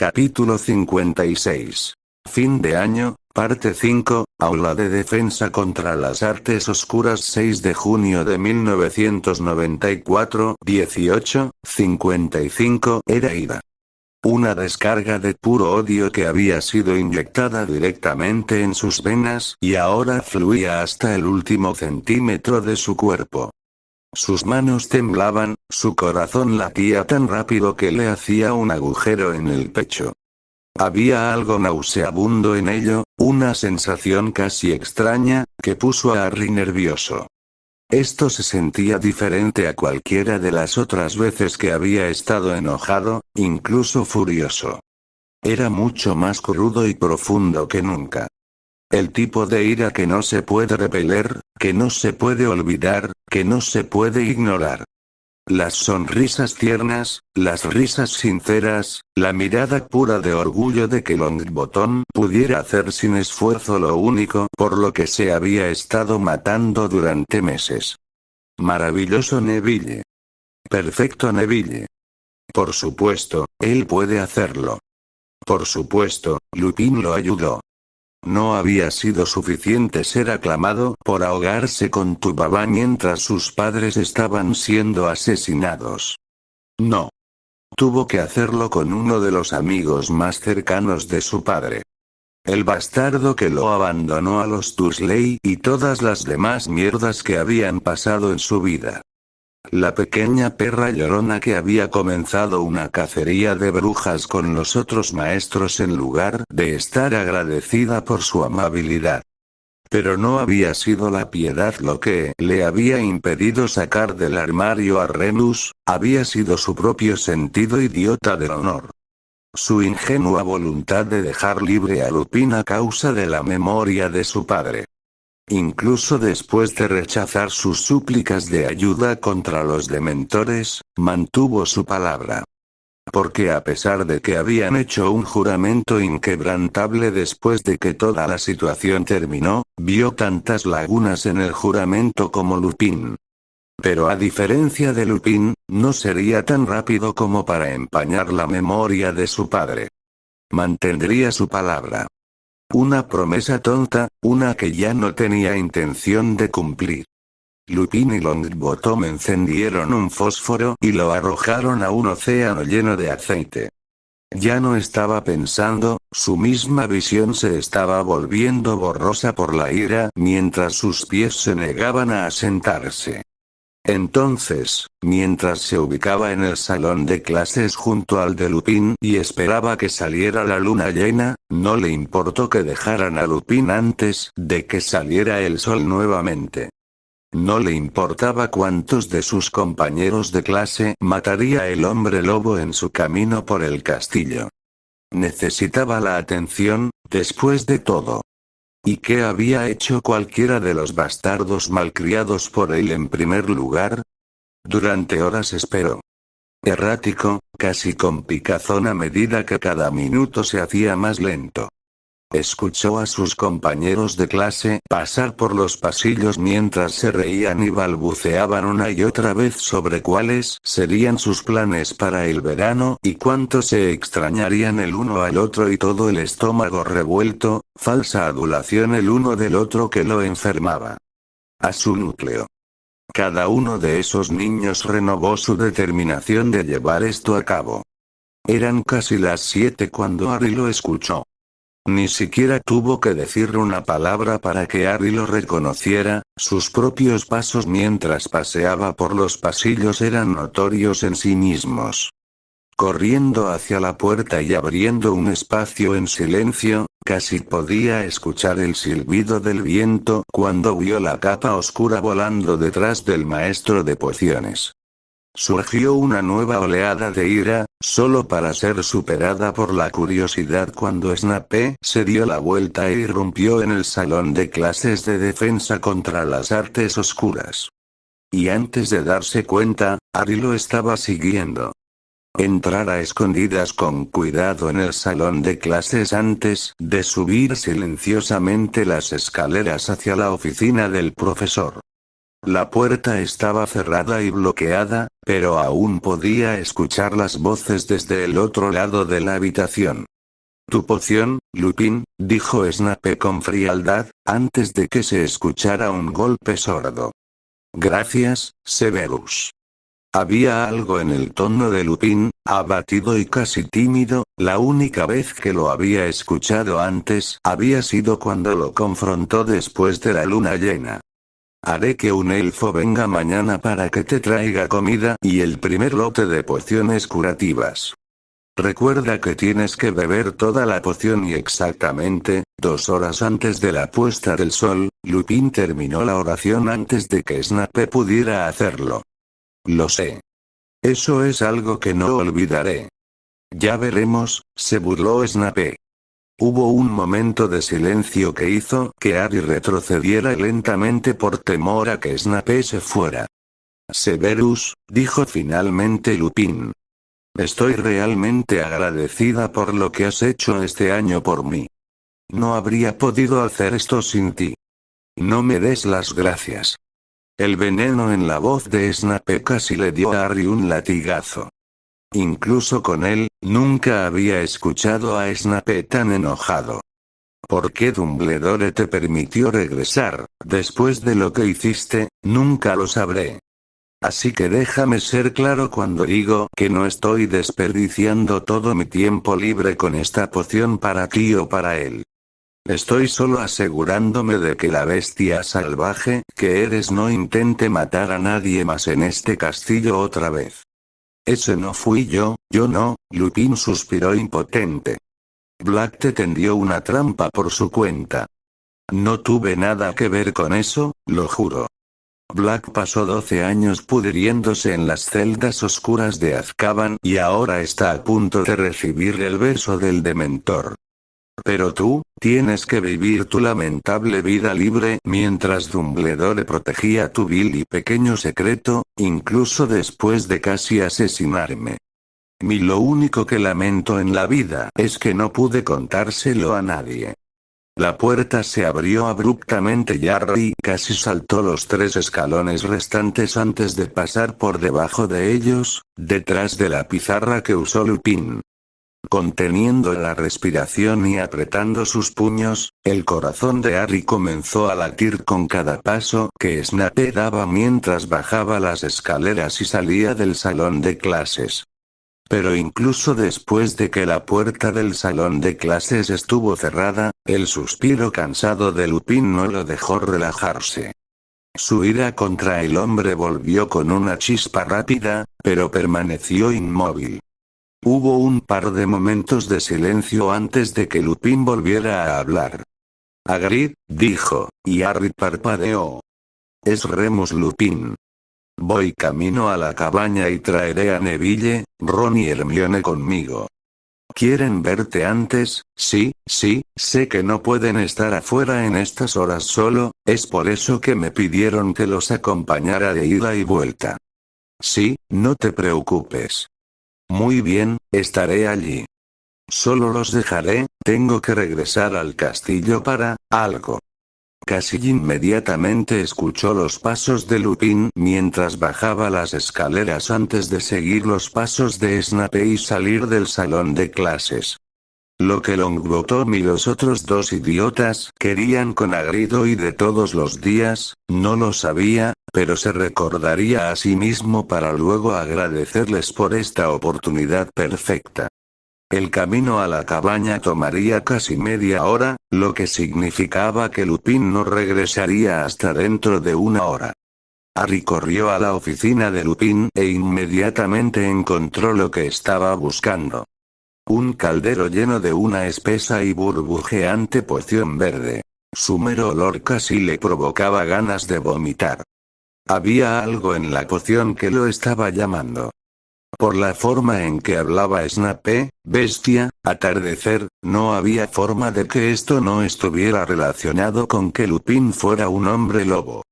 Capítulo 56. Fin de año, parte 5, Aula de Defensa contra las Artes Oscuras 6 de junio de 1994, 18:55 era ira. Una descarga de puro odio que había sido inyectada directamente en sus venas y ahora fluía hasta el último centímetro de su cuerpo. Sus manos temblaban, su corazón latía tan rápido que le hacía un agujero en el pecho. Había algo nauseabundo en ello, una sensación casi extraña, que puso a Harry nervioso. Esto se sentía diferente a cualquiera de las otras veces que había estado enojado, incluso furioso. Era mucho más crudo y profundo que nunca. El tipo de ira que no se puede repeler, que no se puede olvidar, que no se puede ignorar. Las sonrisas tiernas, las risas sinceras, la mirada pura de orgullo de que Longbottom pudiera hacer sin esfuerzo lo único por lo que se había estado matando durante meses. Maravilloso Neville. Perfecto Neville. Por supuesto, él puede hacerlo. Por supuesto, Lupin lo ayudó. No había sido suficiente ser aclamado por ahogarse con Tubaba mientras sus padres estaban siendo asesinados. No. Tuvo que hacerlo con uno de los amigos más cercanos de su padre. El bastardo que lo abandonó a los Dursley y todas las demás mierdas que habían pasado en su vida. La pequeña perra llorona que había comenzado una cacería de brujas con los otros maestros en lugar de estar agradecida por su amabilidad. Pero no había sido la piedad lo que le había impedido sacar del armario a Remus, había sido su propio sentido idiota del honor. Su ingenua voluntad de dejar libre a Lupin a causa de la memoria de su padre. Incluso después de rechazar sus súplicas de ayuda contra los dementores, mantuvo su palabra. Porque a pesar de que habían hecho un juramento inquebrantable después de que toda la situación terminó, vio tantas lagunas en el juramento como Lupin. Pero a diferencia de Lupin, no sería tan rápido como para empañar la memoria de su padre. Mantendría su palabra. Una promesa tonta, una que ya no tenía intención de cumplir. Lupin y Longbottom encendieron un fósforo y lo arrojaron a un océano lleno de aceite. Ya no estaba pensando, su misma visión se estaba volviendo borrosa por la ira mientras sus pies se negaban a asentarse. Entonces, mientras se ubicaba en el salón de clases junto al de Lupin y esperaba que saliera la luna llena, no le importó que dejaran a Lupin antes de que saliera el sol nuevamente. No le importaba cuántos de sus compañeros de clase mataría el hombre lobo en su camino por el castillo. Necesitaba la atención, después de todo. ¿Y qué había hecho cualquiera de los bastardos malcriados por él en primer lugar? Durante horas esperó. Errático, casi con picazón a medida que cada minuto se hacía más lento. Escuchó a sus compañeros de clase pasar por los pasillos mientras se reían y balbuceaban una y otra vez sobre cuáles serían sus planes para el verano y cuánto se extrañarían el uno al otro y todo el estómago revuelto, falsa adulación el uno del otro que lo enfermaba. A su núcleo. Cada uno de esos niños renovó su determinación de llevar esto a cabo. Eran casi las 7 cuando Harry lo escuchó. Ni siquiera tuvo que decir una palabra para que Harry lo reconociera, sus propios pasos mientras paseaba por los pasillos eran notorios en sí mismos. Corriendo hacia la puerta y abriendo un espacio en silencio, casi podía escuchar el silbido del viento cuando vio la capa oscura volando detrás del maestro de pociones. Surgió una nueva oleada de ira, solo para ser superada por la curiosidad cuando Snape se dio la vuelta e irrumpió en el salón de clases de defensa contra las artes oscuras. Y antes de darse cuenta, Harry lo estaba siguiendo. Entrar a escondidas con cuidado en el salón de clases antes de subir silenciosamente las escaleras hacia la oficina del profesor. La puerta estaba cerrada y bloqueada, pero aún podía escuchar las voces desde el otro lado de la habitación. «Tu poción, Lupin», dijo Snape con frialdad, antes de que se escuchara un golpe sordo. «Gracias, Severus». Había algo en el tono de Lupin, abatido y casi tímido. La única vez que lo había escuchado antes había sido cuando lo confrontó después de la luna llena. «Haré que un elfo venga mañana para que te traiga comida y el primer lote de pociones curativas. Recuerda que tienes que beber toda la poción y exactamente 2 horas antes de la puesta del sol». Lupin terminó la oración antes de que Snape pudiera hacerlo. «Lo sé. Eso es algo que no olvidaré». «Ya veremos», se burló Snape. Hubo un momento de silencio que hizo que Harry retrocediera lentamente por temor a que Snape se fuera. «Severus», dijo finalmente Lupin. «Estoy realmente agradecida por lo que has hecho este año por mí. No habría podido hacer esto sin ti. No me des las gracias». El veneno en la voz de Snape casi le dio a Harry un latigazo. Incluso con él, nunca había escuchado a Snape tan enojado. ¿Por qué Dumbledore te permitió regresar, después de lo que hiciste? Nunca lo sabré. Así que déjame ser claro cuando digo que no estoy desperdiciando todo mi tiempo libre con esta poción para ti o para él. Estoy solo asegurándome de que la bestia salvaje que eres no intente matar a nadie más en este castillo otra vez. Ese no fui yo no», Lupin suspiró impotente. «Black te tendió una trampa por su cuenta. No tuve nada que ver con eso, lo juro». Black pasó 12 años pudriéndose en las celdas oscuras de Azkaban y ahora está a punto de recibir el beso del Dementor. Pero tú, tienes que vivir tu lamentable vida libre mientras Dumbledore protegía tu vil y pequeño secreto, incluso después de casi asesinarme. Lo único que lamento en la vida es que no pude contárselo a nadie». La puerta se abrió abruptamente y Harry casi saltó los 3 escalones restantes antes de pasar por debajo de ellos, detrás de la pizarra que usó Lupin. Conteniendo la respiración y apretando sus puños, el corazón de Harry comenzó a latir con cada paso que Snape daba mientras bajaba las escaleras y salía del salón de clases. Pero incluso después de que la puerta del salón de clases estuvo cerrada, el suspiro cansado de Lupin no lo dejó relajarse. Su ira contra el hombre volvió con una chispa rápida, pero permaneció inmóvil. Hubo un par de momentos de silencio antes de que Lupin volviera a hablar. «Hagrid», dijo, y Harry parpadeó. «Es Remus Lupin. Voy camino a la cabaña y traeré a Neville, Ron y Hermione conmigo. ¿Quieren verte antes? Sí, sé que no pueden estar afuera en estas horas solo, es por eso que me pidieron que los acompañara de ida y vuelta». «Sí, no te preocupes». «Muy bien, estaré allí. Solo los dejaré, tengo que regresar al castillo para algo». Casi inmediatamente escuchó los pasos de Lupin mientras bajaba las escaleras antes de seguir los pasos de Snape y salir del salón de clases. Lo que Longbottom y los otros 2 idiotas querían con Hagrid hoy de todos los días, no lo sabía, pero se recordaría a sí mismo para luego agradecerles por esta oportunidad perfecta. El camino a la cabaña tomaría casi media hora, lo que significaba que Lupin no regresaría hasta dentro de 1 hora. Harry corrió a la oficina de Lupin e inmediatamente encontró lo que estaba buscando. Un caldero lleno de una espesa y burbujeante poción verde. Su mero olor casi le provocaba ganas de vomitar. Había algo en la poción que lo estaba llamando. Por la forma en que hablaba Snape, bestia, atardecer, no había forma de que esto no estuviera relacionado con que Lupin fuera un hombre lobo.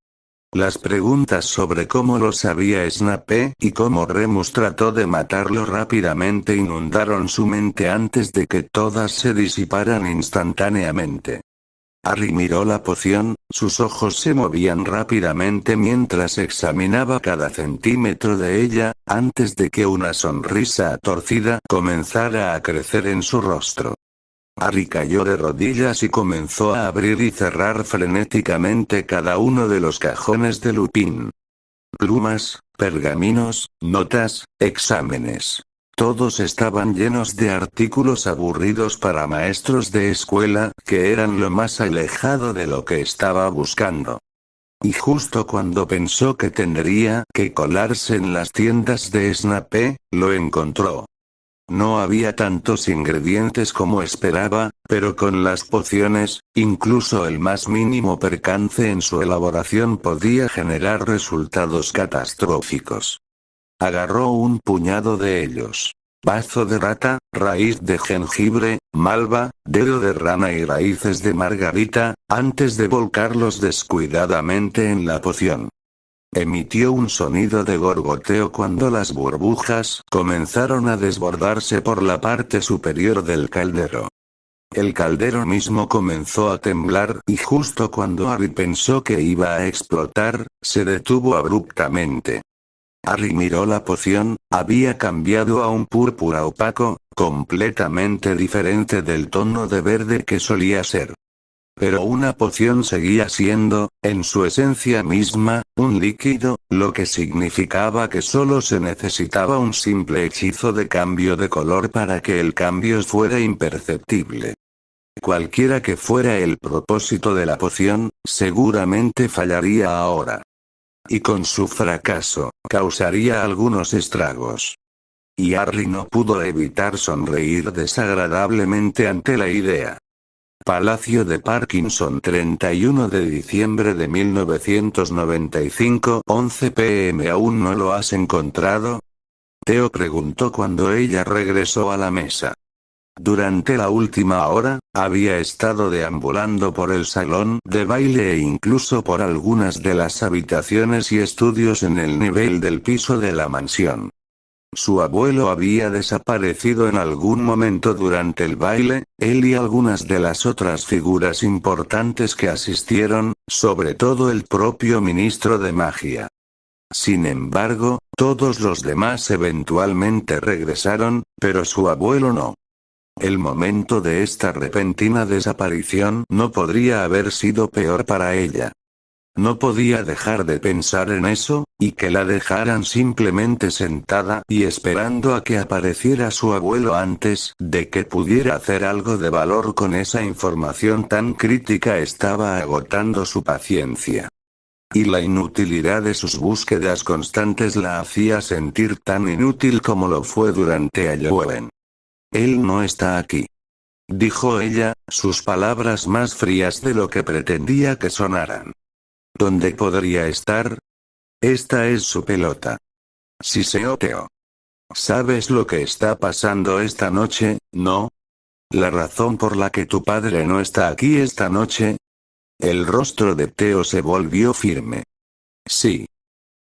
Las preguntas sobre cómo lo sabía Snape y cómo Remus trató de matarlo rápidamente inundaron su mente antes de que todas se disiparan instantáneamente. Harry miró la poción, sus ojos se movían rápidamente mientras examinaba cada centímetro de ella, antes de que una sonrisa torcida comenzara a crecer en su rostro. Harry cayó de rodillas y comenzó a abrir y cerrar frenéticamente cada uno de los cajones de Lupin. Plumas, pergaminos, notas, exámenes. Todos estaban llenos de artículos aburridos para maestros de escuela, que eran lo más alejado de lo que estaba buscando. Y justo cuando pensó que tendría que colarse en las tiendas de Snape, lo encontró. No había tantos ingredientes como esperaba, pero con las pociones, incluso el más mínimo percance en su elaboración podía generar resultados catastróficos. Agarró un puñado de ellos. Bazo de rata, raíz de jengibre, malva, dedo de rana y raíces de margarita, antes de volcarlos descuidadamente en la poción. Emitió un sonido de gorgoteo cuando las burbujas comenzaron a desbordarse por la parte superior del caldero. El caldero mismo comenzó a temblar y justo cuando Harry pensó que iba a explotar, se detuvo abruptamente. Harry miró la poción, había cambiado a un púrpura opaco, completamente diferente del tono de verde que solía ser. Pero una poción seguía siendo, en su esencia misma, un líquido, lo que significaba que solo se necesitaba un simple hechizo de cambio de color para que el cambio fuera imperceptible. Cualquiera que fuera el propósito de la poción, seguramente fallaría ahora. Y con su fracaso, causaría algunos estragos. Y Harry no pudo evitar sonreír desagradablemente ante la idea. Palacio de Parkinson, 31 de diciembre de 1995, 11 p.m. ¿Aún no lo has encontrado? Theo preguntó cuando ella regresó a la mesa. Durante la última hora, había estado deambulando por el salón de baile e incluso por algunas de las habitaciones y estudios en el nivel del piso de la mansión. Su abuelo había desaparecido en algún momento durante el baile, él y algunas de las otras figuras importantes que asistieron, sobre todo el propio ministro de magia. Sin embargo, todos los demás eventualmente regresaron, pero su abuelo no. El momento de esta repentina desaparición no podría haber sido peor para ella. No podía dejar de pensar en eso, y que la dejaran simplemente sentada y esperando a que apareciera su abuelo antes de que pudiera hacer algo de valor con esa información tan crítica estaba agotando su paciencia. Y la inutilidad de sus búsquedas constantes la hacía sentir tan inútil como lo fue durante Halloween. Él no está aquí. Dijo ella, sus palabras más frías de lo que pretendía que sonaran. ¿Dónde podría estar? Esta es su pelota. Siseó Theo. ¿Sabes lo que está pasando esta noche, no? ¿La razón por la que tu padre no está aquí esta noche? El rostro de Theo se volvió firme. Sí.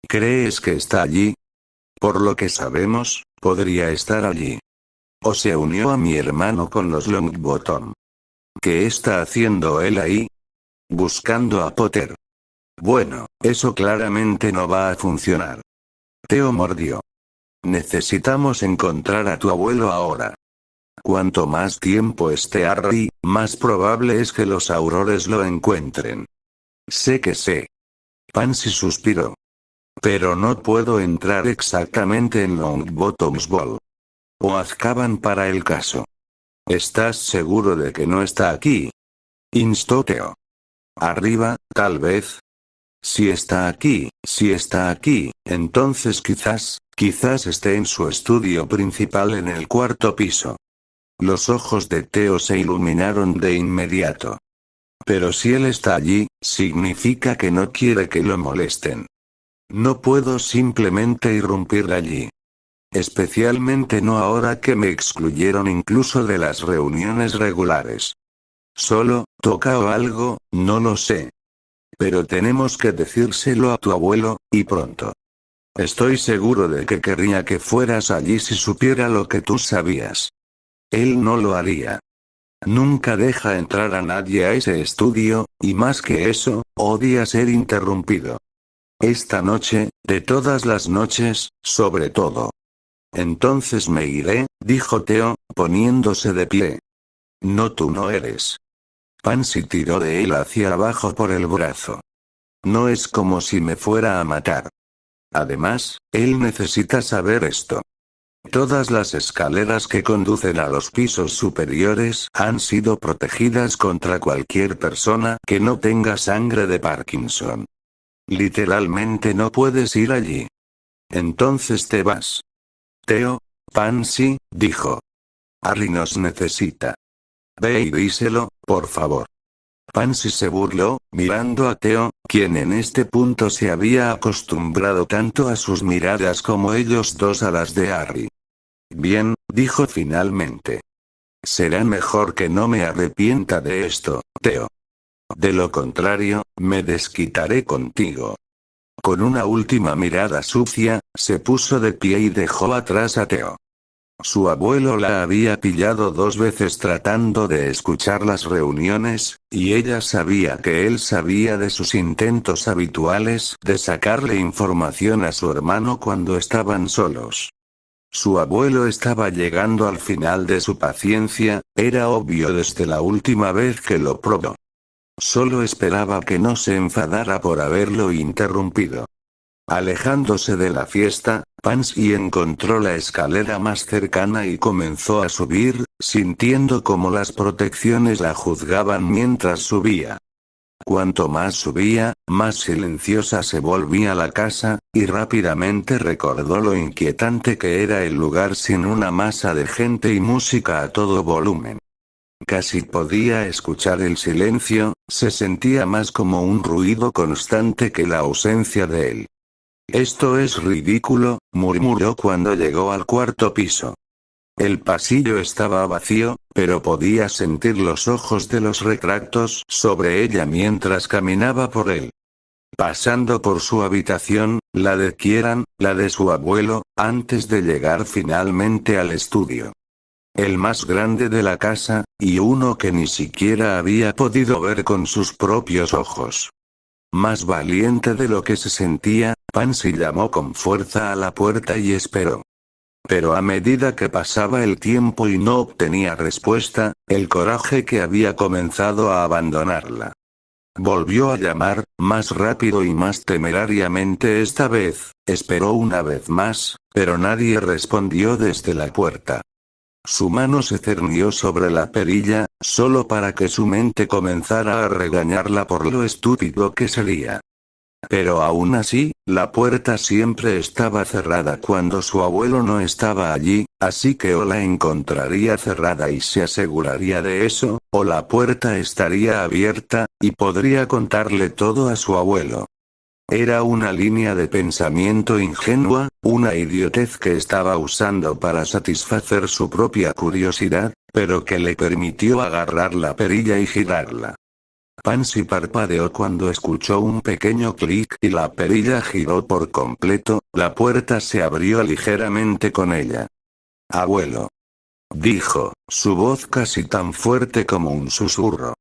¿Crees que está allí? Por lo que sabemos, podría estar allí. O se unió a mi hermano con los Longbottom. ¿Qué está haciendo él ahí? Buscando a Potter. Bueno, eso claramente no va a funcionar. Theo mordió. Necesitamos encontrar a tu abuelo ahora. Cuanto más tiempo esté Harry, más probable es que los aurores lo encuentren. Sé que sé. Pansy suspiró. Pero no puedo entrar exactamente en Longbottom's Ball. O Azkaban para el caso. ¿Estás seguro de que no está aquí? Instó Theo. Arriba, tal vez. Si está aquí, entonces quizás esté en su estudio principal en el cuarto piso. Los ojos de Theo se iluminaron de inmediato. Pero si él está allí, significa que no quiere que lo molesten. No puedo simplemente irrumpir allí. Especialmente no ahora que me excluyeron incluso de las reuniones regulares. Solo, toca o algo, no lo sé. Pero tenemos que decírselo a tu abuelo, y pronto. Estoy seguro de que querría que fueras allí si supiera lo que tú sabías. Él no lo haría. Nunca deja entrar a nadie a ese estudio, y más que eso, odia ser interrumpido. Esta noche, de todas las noches, sobre todo. Entonces me iré, dijo Theo, poniéndose de pie. No, tú no eres. Pansy tiró de él hacia abajo por el brazo. No es como si me fuera a matar. Además, él necesita saber esto. Todas las escaleras que conducen a los pisos superiores han sido protegidas contra cualquier persona que no tenga sangre de Parkinson. Literalmente no puedes ir allí. Entonces te vas. Theo, Pansy, dijo. Harry nos necesita. Ve y díselo, por favor. Pansy se burló, mirando a Theo, quien en este punto se había acostumbrado tanto a sus miradas como ellos dos a las de Harry. Bien, dijo finalmente. Será mejor que no me arrepienta de esto, Theo. De lo contrario, me desquitaré contigo. Con una última mirada sucia, se puso de pie y dejó atrás a Theo. Su abuelo la había pillado 2 veces tratando de escuchar las reuniones, y ella sabía que él sabía de sus intentos habituales de sacarle información a su hermano cuando estaban solos. Su abuelo estaba llegando al final de su paciencia, era obvio desde la última vez que lo probó. Solo esperaba que no se enfadara por haberlo interrumpido. Alejándose de la fiesta, Pansy encontró la escalera más cercana y comenzó a subir, sintiendo como las protecciones la juzgaban mientras subía. Cuanto más subía, más silenciosa se volvía la casa, y rápidamente recordó lo inquietante que era el lugar sin una masa de gente y música a todo volumen. Casi podía escuchar el silencio, se sentía más como un ruido constante que la ausencia de él. Esto es ridículo, murmuró cuando llegó al 4.º piso. El pasillo estaba vacío, pero podía sentir los ojos de los retratos sobre ella mientras caminaba por él. Pasando por su habitación, la de Kieran, la de su abuelo, antes de llegar finalmente al estudio. El más grande de la casa, y uno que ni siquiera había podido ver con sus propios ojos. Más valiente de lo que se sentía, Pansy llamó con fuerza a la puerta y esperó. Pero a medida que pasaba el tiempo y no obtenía respuesta, el coraje que había comenzado a abandonarla. Volvió a llamar, más rápido y más temerariamente esta vez, esperó una vez más, pero nadie respondió desde la puerta. Su mano se cernió sobre la perilla, solo para que su mente comenzara a regañarla por lo estúpido que sería. Pero aún así, la puerta siempre estaba cerrada cuando su abuelo no estaba allí, así que o la encontraría cerrada y se aseguraría de eso, o la puerta estaría abierta, y podría contarle todo a su abuelo. Era una línea de pensamiento ingenua, una idiotez que estaba usando para satisfacer su propia curiosidad, pero que le permitió agarrar la perilla y girarla. Pansy parpadeó cuando escuchó un pequeño clic y la perilla giró por completo, la puerta se abrió ligeramente con ella. «Abuelo», dijo, su voz casi tan fuerte como un susurro.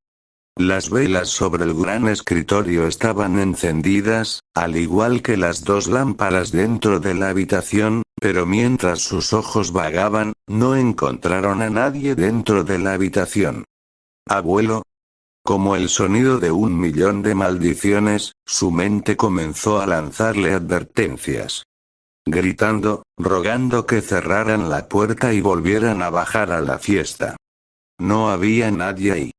Las velas sobre el gran escritorio estaban encendidas, al igual que las 2 lámparas dentro de la habitación, pero mientras sus ojos vagaban, no encontraron a nadie dentro de la habitación. «Abuelo». Como el sonido de 1.000.000 de maldiciones, su mente comenzó a lanzarle advertencias. Gritando, rogando que cerraran la puerta y volvieran a bajar a la fiesta. No había nadie ahí.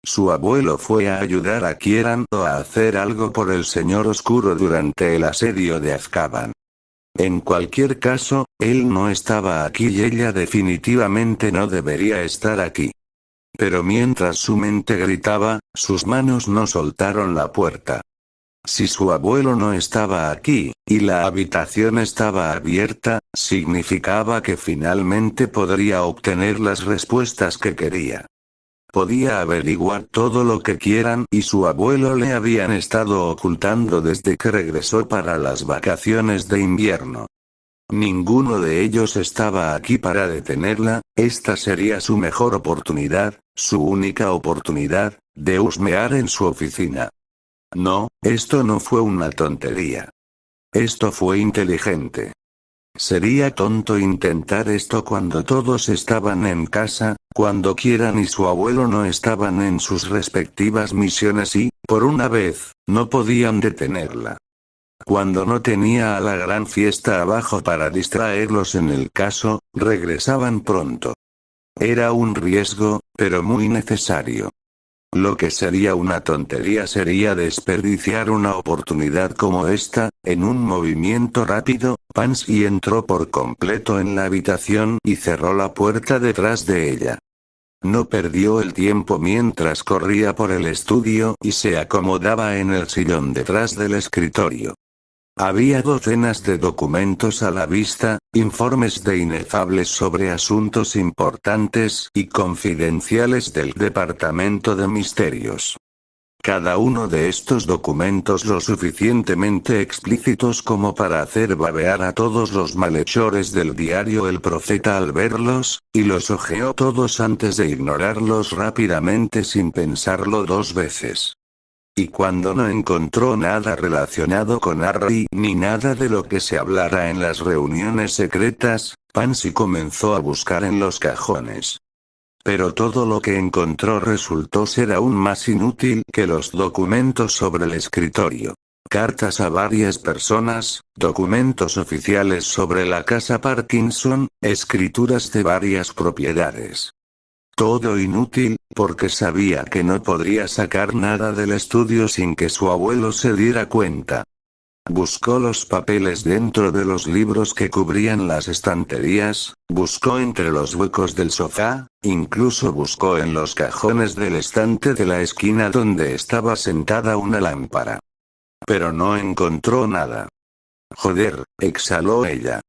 Su abuelo fue a ayudar a Kieran o a hacer algo por el Señor Oscuro durante el asedio de Azkaban. En cualquier caso, él no estaba aquí y ella definitivamente no debería estar aquí. Pero mientras su mente gritaba, sus manos no soltaron la puerta. Si su abuelo no estaba aquí, y la habitación estaba abierta, significaba que finalmente podría obtener las respuestas que quería. Podía averiguar todo lo que quieran y su abuelo le habían estado ocultando desde que regresó para las vacaciones de invierno. Ninguno de ellos estaba aquí para detenerla, esta sería su mejor oportunidad, Su única oportunidad, de husmear en su oficina. No, esto no fue una tontería. Esto fue inteligente. Sería tonto intentar esto cuando todos estaban en casa, cuando Kieran y su abuelo no estaban en sus respectivas misiones y, por una vez, no podían detenerla. Cuando no tenía a la gran fiesta abajo para distraerlos en el caso, regresaban pronto. Era un riesgo, pero muy necesario. Lo que sería una tontería sería desperdiciar una oportunidad como esta. En un movimiento rápido, Pansy entró por completo en la habitación y cerró la puerta detrás de ella. No perdió el tiempo mientras corría por el estudio y se acomodaba en el sillón detrás del escritorio. Había docenas de documentos a la vista, informes de inefables sobre asuntos importantes y confidenciales del Departamento de Misterios. Cada uno de estos documentos lo suficientemente explícitos como para hacer babear a todos los malhechores del diario El Profeta al verlos, y los hojeó todos antes de ignorarlos rápidamente sin pensarlo dos veces. Y cuando no encontró nada relacionado con Harry ni nada de lo que se hablara en las reuniones secretas, Pansy comenzó a buscar en los cajones. Pero todo lo que encontró resultó ser aún más inútil que los documentos sobre el escritorio. Cartas a varias personas, documentos oficiales sobre la casa Parkinson, escrituras de varias propiedades. Todo inútil, porque sabía que no podría sacar nada del estudio sin que su abuelo se diera cuenta. Buscó los papeles dentro de los libros que cubrían las estanterías, buscó entre los huecos del sofá, incluso buscó en los cajones del estante de la esquina donde estaba sentada una lámpara. Pero no encontró nada. Joder, exhaló ella.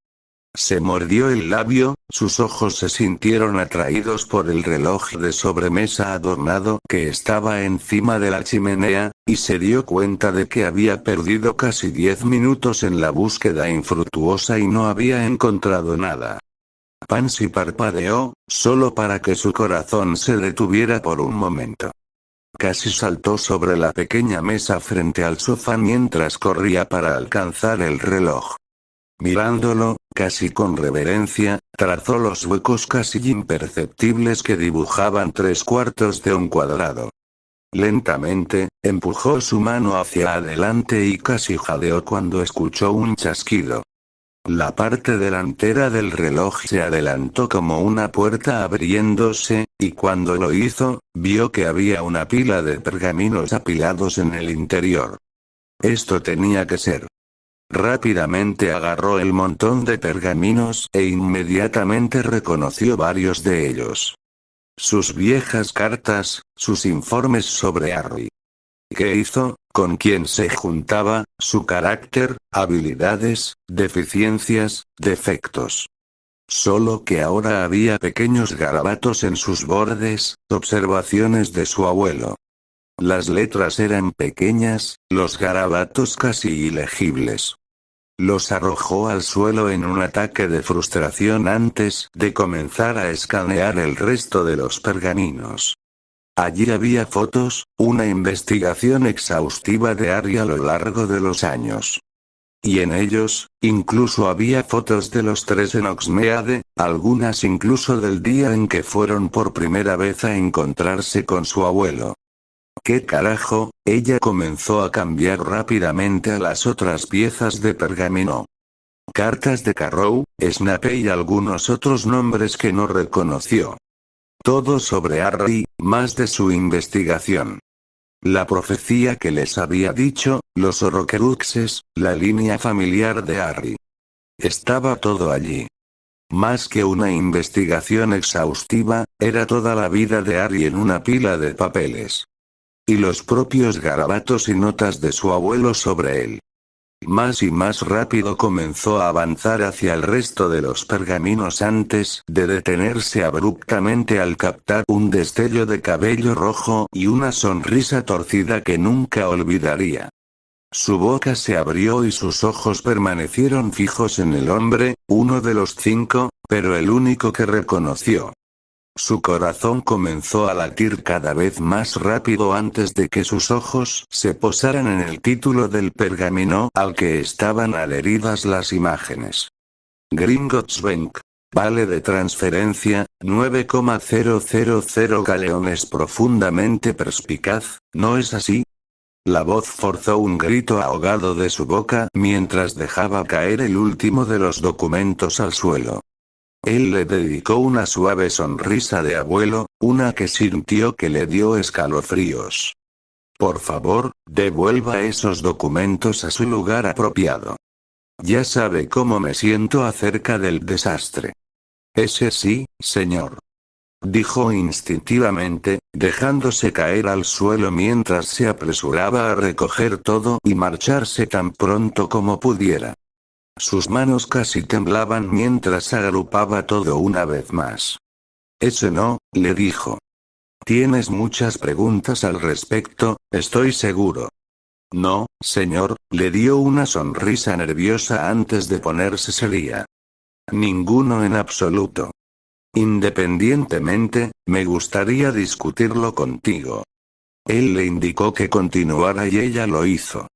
Se mordió el labio, sus ojos se sintieron atraídos por el reloj de sobremesa adornado que estaba encima de la chimenea, y se dio cuenta de que había perdido casi 10 minutos en la búsqueda infructuosa y no había encontrado nada. Pansy parpadeó, solo para que su corazón se detuviera por un momento. Casi saltó sobre la pequeña mesa frente al sofá mientras corría para alcanzar el reloj. Mirándolo, casi con reverencia, trazó los huecos casi imperceptibles que dibujaban 3/4 de un cuadrado. Lentamente, empujó su mano hacia adelante y casi jadeó cuando escuchó un chasquido. La parte delantera del reloj se adelantó como una puerta abriéndose, y cuando lo hizo, vio que había una pila de pergaminos apilados en el interior. Esto tenía que ser. Rápidamente agarró el montón de pergaminos e inmediatamente reconoció varios de ellos. Sus viejas cartas, sus informes sobre Harry. ¿Qué hizo? ¿Con quién se juntaba? Su carácter, habilidades, deficiencias, defectos. Solo que ahora había pequeños garabatos en sus bordes, observaciones de su abuelo. Las letras eran pequeñas, los garabatos casi ilegibles. Los arrojó al suelo en un ataque de frustración antes de comenzar a escanear el resto de los pergaminos. Allí había fotos, una investigación exhaustiva de Harry a lo largo de los años. Y en ellos, incluso había fotos de los tres en Hogsmeade, algunas incluso del día en que fueron por primera vez a encontrarse con su abuelo. ¿Qué carajo? Ella comenzó a cambiar rápidamente a las otras piezas de pergamino. Cartas de Carrow, Snape y algunos otros nombres que no reconoció. Todo sobre Harry, más de su investigación. La profecía que les había dicho, los Horrocruxes, la línea familiar de Harry. Estaba todo allí. Más que una investigación exhaustiva, era toda la vida de Harry en una pila de papeles. Y los propios garabatos y notas de su abuelo sobre él. Más y más rápido comenzó a avanzar hacia el resto de los pergaminos antes de detenerse abruptamente al captar un destello de cabello rojo y una sonrisa torcida que nunca olvidaría. Su boca se abrió y sus ojos permanecieron fijos en el hombre, uno de los 5, pero el único que reconoció. Su corazón comenzó a latir cada vez más rápido antes de que sus ojos se posaran en el título del pergamino al que estaban adheridas las imágenes. Gringotts Bank. Vale de transferencia, 9,000 galeones. Profundamente perspicaz, ¿no es así? La voz forzó un grito ahogado de su boca mientras dejaba caer el último de los documentos al suelo. Él le dedicó una suave sonrisa de abuelo, una que sintió que le dio escalofríos. Por favor, devuelva esos documentos a su lugar apropiado. Ya sabe cómo me siento acerca del desastre. Ese sí, señor. Dijo instintivamente, dejándose caer al suelo mientras se apresuraba a recoger todo y marcharse tan pronto como pudiera. Sus manos casi temblaban mientras agrupaba todo una vez más. Ese no, le dijo. Tienes muchas preguntas al respecto, estoy seguro. No, señor, le dio una sonrisa nerviosa antes de ponerse seria. Ninguno en absoluto. Independientemente, me gustaría discutirlo contigo. Él le indicó que continuara y ella lo hizo.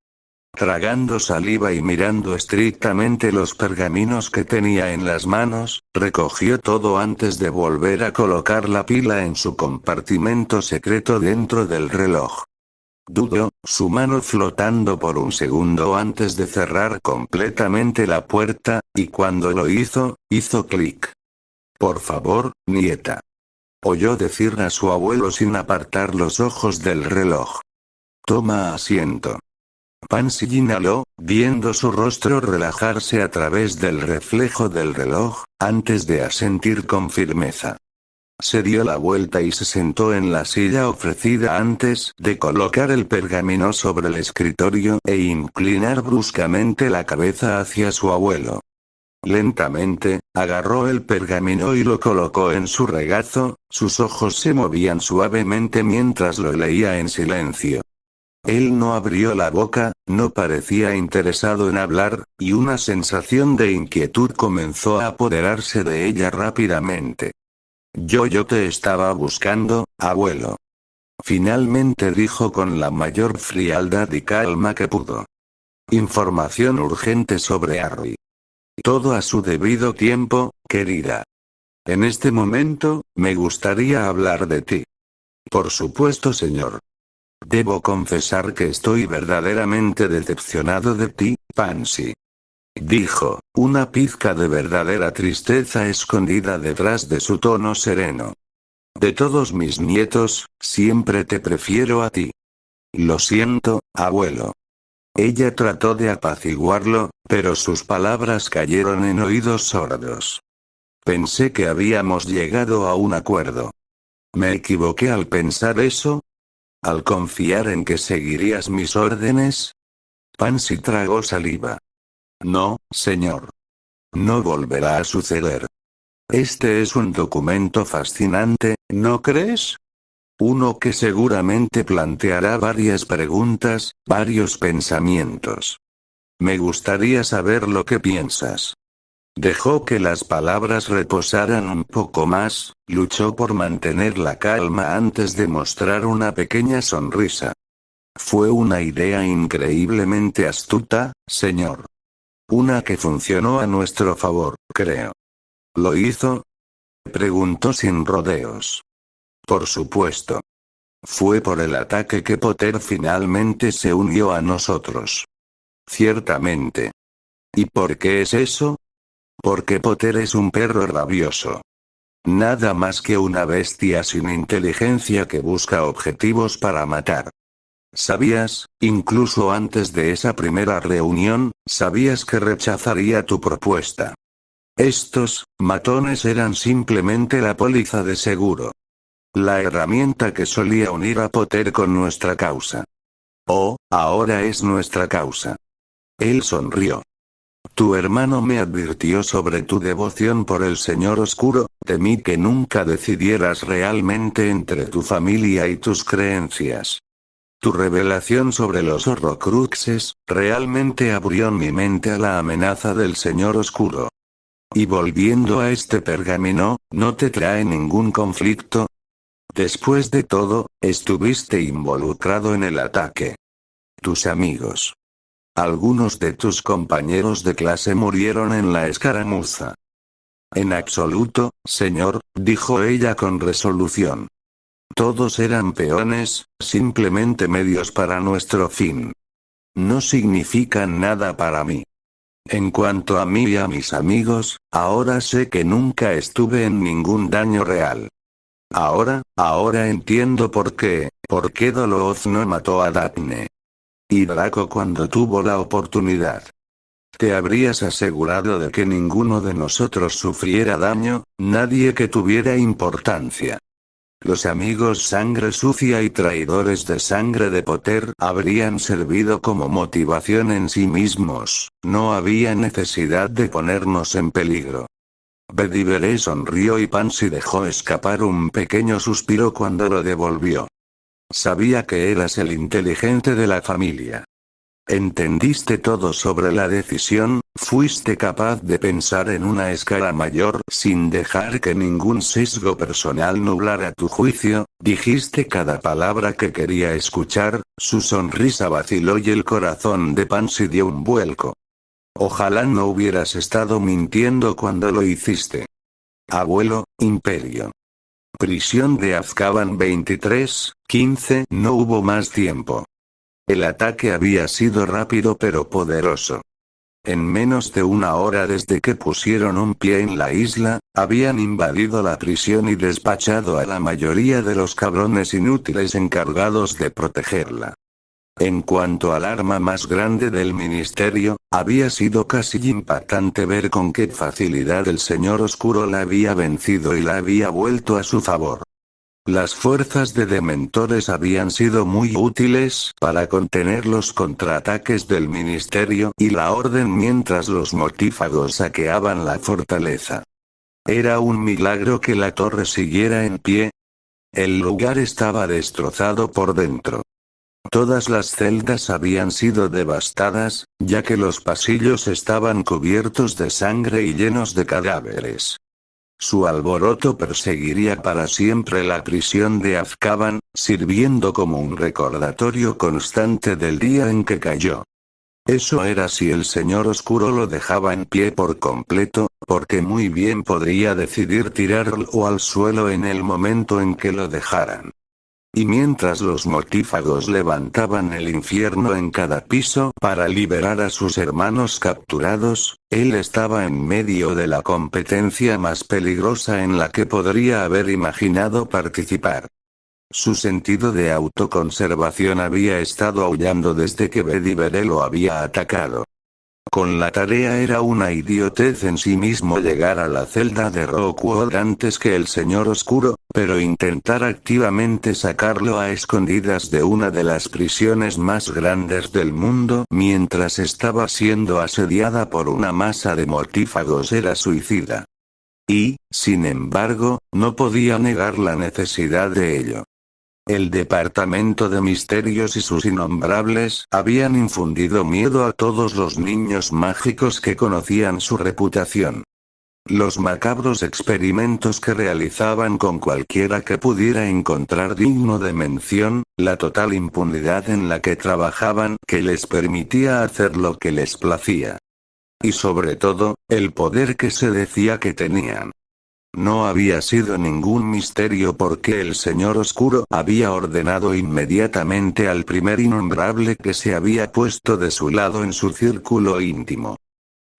Tragando saliva y mirando estrictamente los pergaminos que tenía en las manos, recogió todo antes de volver a colocar la pila en su compartimento secreto dentro del reloj. Dudó, su mano flotando por un segundo antes de cerrar completamente la puerta, y cuando lo hizo clic. Por favor, nieta. Oyó decir a su abuelo sin apartar los ojos del reloj. Toma asiento. Pansy inhaló, viendo su rostro relajarse a través del reflejo del reloj, antes de asentir con firmeza. Se dio la vuelta y se sentó en la silla ofrecida antes de colocar el pergamino sobre el escritorio e inclinar bruscamente la cabeza hacia su abuelo. Lentamente, agarró el pergamino y lo colocó en su regazo, sus ojos se movían suavemente mientras lo leía en silencio. Él no abrió la boca, no parecía interesado en hablar, y una sensación de inquietud comenzó a apoderarse de ella rápidamente. Yo te estaba buscando, abuelo. Finalmente dijo con la mayor frialdad y calma que pudo. Información urgente sobre Harry. Todo a su debido tiempo, querida. En este momento, me gustaría hablar de ti. Por supuesto, señor. Debo confesar que estoy verdaderamente decepcionado de ti, Pansy. Dijo, una pizca de verdadera tristeza escondida detrás de su tono sereno. De todos mis nietos, siempre te prefiero a ti. Lo siento, abuelo. Ella trató de apaciguarlo, pero sus palabras cayeron en oídos sordos. Pensé que habíamos llegado a un acuerdo. ¿Me equivoqué al pensar eso? ¿Al confiar en que seguirías mis órdenes? Pansy tragó saliva. No, señor. No volverá a suceder. Este es un documento fascinante, ¿no crees? Uno que seguramente planteará varias preguntas, varios pensamientos. Me gustaría saber lo que piensas. Dejó que las palabras reposaran un poco más, luchó por mantener la calma antes de mostrar una pequeña sonrisa. Fue una idea increíblemente astuta, señor. Una que funcionó a nuestro favor, creo. ¿Lo hizo? Preguntó sin rodeos. Por supuesto. Fue por el ataque que Potter finalmente se unió a nosotros. Ciertamente. ¿Y por qué es eso? Porque Potter es un perro rabioso. Nada más que una bestia sin inteligencia que busca objetivos para matar. ¿Sabías, incluso antes de esa primera reunión, sabías que rechazaría tu propuesta? Estos matones eran simplemente la póliza de seguro. La herramienta que solía unir a Potter con nuestra causa. Oh, ahora es nuestra causa. Él sonrió. Tu hermano me advirtió sobre tu devoción por el Señor Oscuro, temí que nunca decidieras realmente entre tu familia y tus creencias. Tu revelación sobre los Horrocruxes, realmente abrió mi mente a la amenaza del Señor Oscuro. Y volviendo a este pergamino, ¿no te trae ningún conflicto? Después de todo, estuviste involucrado en el ataque. Tus amigos. Algunos de tus compañeros de clase murieron en la escaramuza. En absoluto, señor, dijo ella con resolución. Todos eran peones, simplemente medios para nuestro fin. No significan nada para mí. En cuanto a mí y a mis amigos, ahora sé que nunca estuve en ningún daño real. Ahora entiendo por qué Doloth no mató a Daphne. Y Draco cuando tuvo la oportunidad. Te habrías asegurado de que ninguno de nosotros sufriera daño, nadie que tuviera importancia. Los amigos sangre sucia y traidores de sangre de Potter habrían servido como motivación en sí mismos, no había necesidad de ponernos en peligro. Bedivere sonrió y Pansy dejó escapar un pequeño suspiro cuando lo devolvió. Sabía que eras el inteligente de la familia. Entendiste todo sobre la decisión, fuiste capaz de pensar en una escala mayor sin dejar que ningún sesgo personal nublara tu juicio, dijiste cada palabra que quería escuchar, su sonrisa vaciló y el corazón de Pansy dio un vuelco. Ojalá no hubieras estado mintiendo cuando lo hiciste. Abuelo, Imperio. Prisión de Azkaban 23:15. No hubo más tiempo. El ataque había sido rápido pero poderoso. En menos de una hora desde que pusieron un pie en la isla, habían invadido la prisión y despachado a la mayoría de los cabrones inútiles encargados de protegerla. En cuanto al arma más grande del ministerio, había sido casi impactante ver con qué facilidad el Señor Oscuro la había vencido y la había vuelto a su favor. Las fuerzas de dementores habían sido muy útiles para contener los contraataques del ministerio y la orden mientras los mortífagos saqueaban la fortaleza. Era un milagro que la torre siguiera en pie. El lugar estaba destrozado por dentro. Todas las celdas habían sido devastadas, ya que los pasillos estaban cubiertos de sangre y llenos de cadáveres. Su alboroto perseguiría para siempre la prisión de Azkaban, sirviendo como un recordatorio constante del día en que cayó. Eso era si el Señor Oscuro lo dejaba en pie por completo, porque muy bien podría decidir tirarlo al suelo en el momento en que lo dejaran. Y mientras los mortífagos levantaban el infierno en cada piso para liberar a sus hermanos capturados, él estaba en medio de la competencia más peligrosa en la que podría haber imaginado participar. Su sentido de autoconservación había estado aullando desde que Bedivere lo había atacado. Con la tarea era una idiotez en sí mismo llegar a la celda de Rookwood antes que el Señor Oscuro, pero intentar activamente sacarlo a escondidas de una de las prisiones más grandes del mundo mientras estaba siendo asediada por una masa de mortífagos era suicida. Y, sin embargo, no podía negar la necesidad de ello. El Departamento de Misterios y sus innombrables habían infundido miedo a todos los niños mágicos que conocían su reputación. Los macabros experimentos que realizaban con cualquiera que pudiera encontrar digno de mención, la total impunidad en la que trabajaban que les permitía hacer lo que les placía. Y sobre todo, el poder que se decía que tenían. No había sido ningún misterio porque el Señor Oscuro había ordenado inmediatamente al primer innombrable que se había puesto de su lado en su círculo íntimo.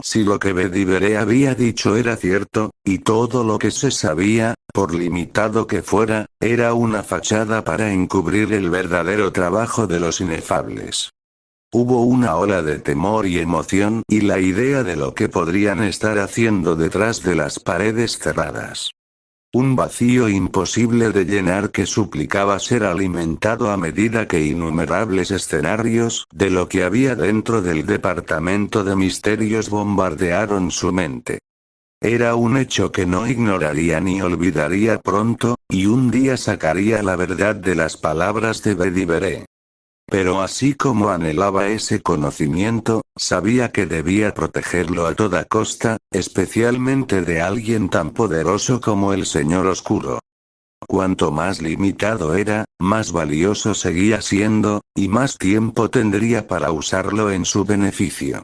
Si lo que Bedivere había dicho era cierto, y todo lo que se sabía, por limitado que fuera, era una fachada para encubrir el verdadero trabajo de los inefables. Hubo una ola de temor y emoción y la idea de lo que podrían estar haciendo detrás de las paredes cerradas. Un vacío imposible de llenar que suplicaba ser alimentado a medida que innumerables escenarios de lo que había dentro del Departamento de Misterios bombardearon su mente. Era un hecho que no ignoraría ni olvidaría pronto, y un día sacaría la verdad de las palabras de Bedivere. Pero así como anhelaba ese conocimiento, sabía que debía protegerlo a toda costa, especialmente de alguien tan poderoso como el Señor Oscuro. Cuanto más limitado era, más valioso seguía siendo, y más tiempo tendría para usarlo en su beneficio.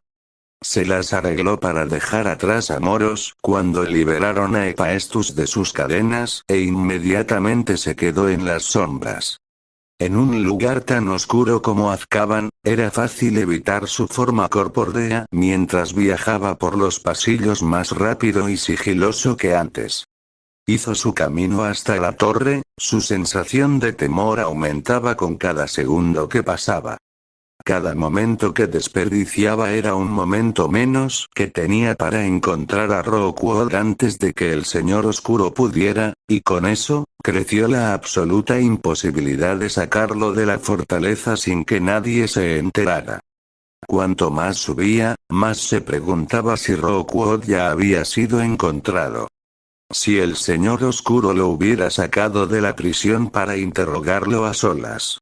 Se las arregló para dejar atrás a Moros cuando liberaron a Hephaestus de sus cadenas, e inmediatamente se quedó en las sombras. En un lugar tan oscuro como Azkaban, era fácil evitar su forma corpórea mientras viajaba por los pasillos más rápido y sigiloso que antes. Hizo su camino hasta la torre, su sensación de temor aumentaba con cada segundo que pasaba. Cada momento que desperdiciaba era un momento menos que tenía para encontrar a Rookwood antes de que el Señor Oscuro pudiera, y con eso, creció la absoluta imposibilidad de sacarlo de la fortaleza sin que nadie se enterara. Cuanto más subía, más se preguntaba si Rookwood ya había sido encontrado. Si el Señor Oscuro lo hubiera sacado de la prisión para interrogarlo a solas.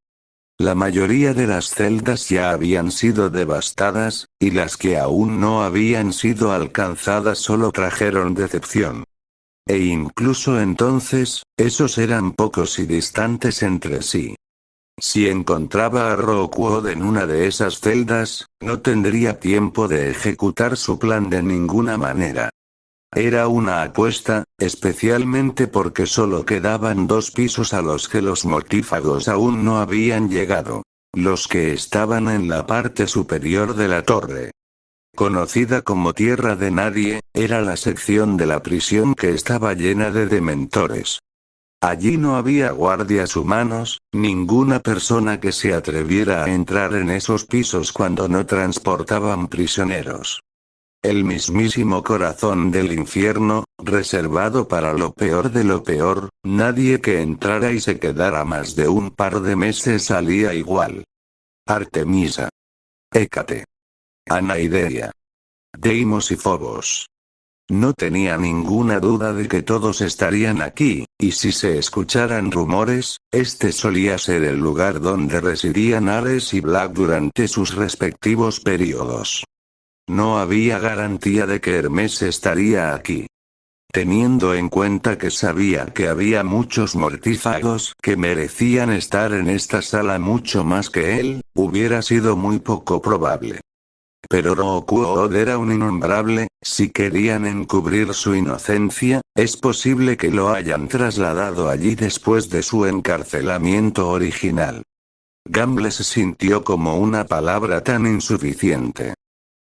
La mayoría de las celdas ya habían sido devastadas, y las que aún no habían sido alcanzadas solo trajeron decepción. E incluso entonces, esos eran pocos y distantes entre sí. Si encontraba a Rookwood en una de esas celdas, no tendría tiempo de ejecutar su plan de ninguna manera. Era una apuesta, especialmente porque solo quedaban 2 pisos a los que los mortífagos aún no habían llegado. Los que estaban en la parte superior de la torre. Conocida como Tierra de Nadie, era la sección de la prisión que estaba llena de dementores. Allí no había guardias humanos, ninguna persona que se atreviera a entrar en esos pisos cuando no transportaban prisioneros. El mismísimo corazón del infierno, reservado para lo peor de lo peor, nadie que entrara y se quedara más de un par de meses salía igual. Artemisa. Hécate. Anaideia. Deimos y Phobos. No tenía ninguna duda de que todos estarían aquí, y si se escucharan rumores, este solía ser el lugar donde residían Ares y Black durante sus respectivos períodos. No había garantía de que Hermes estaría aquí. Teniendo en cuenta que sabía que había muchos mortífagos que merecían estar en esta sala mucho más que él, hubiera sido muy poco probable. Pero Rookwood era un innombrable, si querían encubrir su inocencia, es posible que lo hayan trasladado allí después de su encarcelamiento original. Gamble se sintió como una palabra tan insuficiente.